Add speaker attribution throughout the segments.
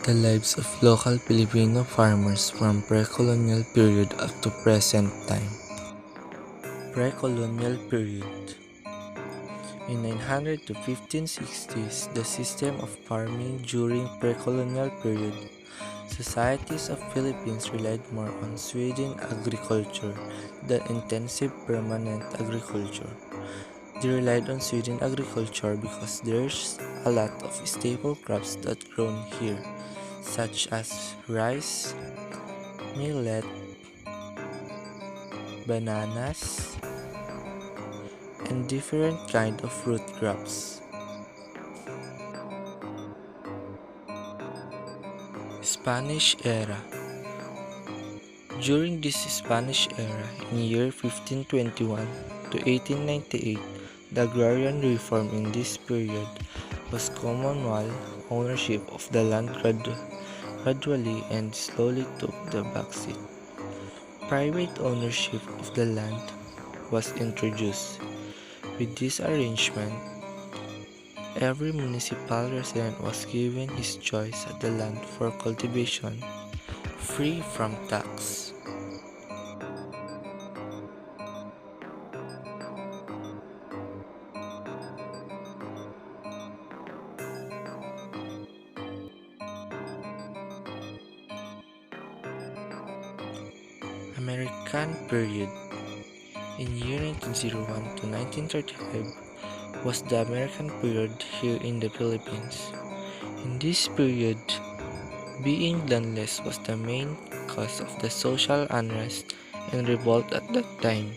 Speaker 1: The lives of local Filipino farmers from pre-colonial period up to present time. Pre-colonial period. In 900 to 1560s, the system of farming during pre-colonial period, societies of Philippines relied more on Sweden agriculture than intensive permanent agriculture. They relied on Sweden agriculture because there's a lot of staple crops that grown here, such as rice, millet, bananas, and different kind of fruit crops. Spanish era. During this Spanish era, in year 1521 to 1898, the agrarian reform in this period was Commonwealth ownership of the land gradually and slowly took the backseat. Private ownership of the land was introduced. With this arrangement, every municipal resident was given his choice of the land for cultivation, free from tax. American period. In year 1901 to 1935 was the American period here in the Philippines. In this period, being landless was the main cause of the social unrest and revolt at that time.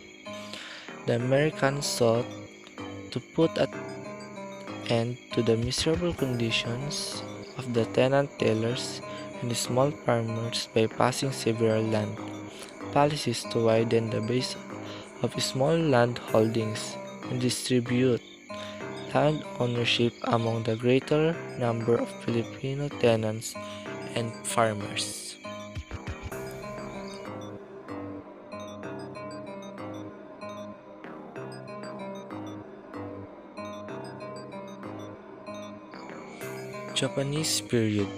Speaker 1: The Americans sought to put an end to the miserable conditions of the tenant tailors and the small farmers by passing several land policies to widen the base of small land holdings and distribute land ownership among the greater number of Filipino tenants and farmers. Japanese period.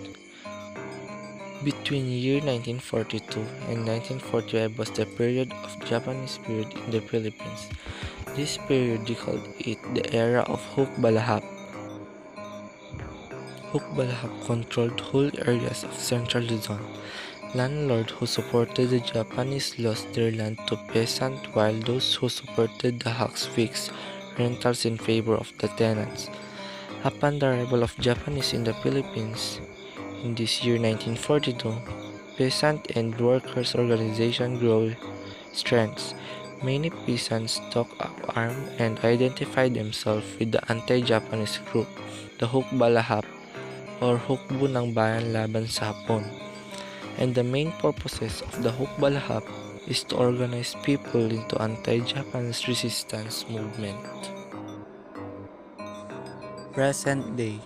Speaker 1: Between year 1942 and 1945 was the period of Japanese period in the Philippines. This period they called it the era of Hukbalahap. Hukbalahap controlled whole areas of Central Luzon. Landlords who supported the Japanese lost their land to peasants while those who supported the Hawks fixed rentals in favor of the tenants. Upon the arrival of Japanese in the Philippines, in this year 1942, peasant and workers' organization grew strengths. Many peasants took up arms and identified themselves with the anti-Japanese group, the Hukbalahap or Hukbo ng Bayan Laban sa Hapon. And the main purposes of the Hukbalahap is to organize people into anti-Japanese resistance movement. Present day,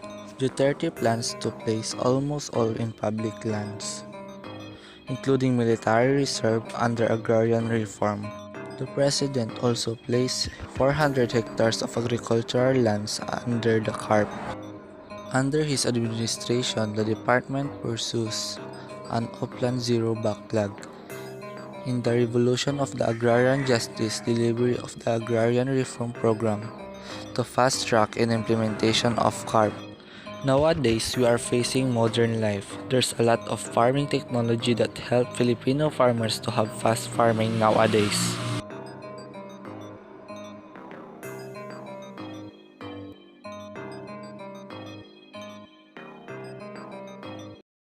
Speaker 1: Duterte plans to place almost all in public lands, including military reserve under agrarian reform. The president also placed 400 hectares of agricultural lands under the CARP. Under his administration, the department pursues an upland zero backlog. In the revolution of the agrarian justice delivery of the agrarian reform program to fast track and implementation of CARP. Nowadays, we are facing modern life. There's a lot of farming technology that help Filipino farmers to have fast farming nowadays.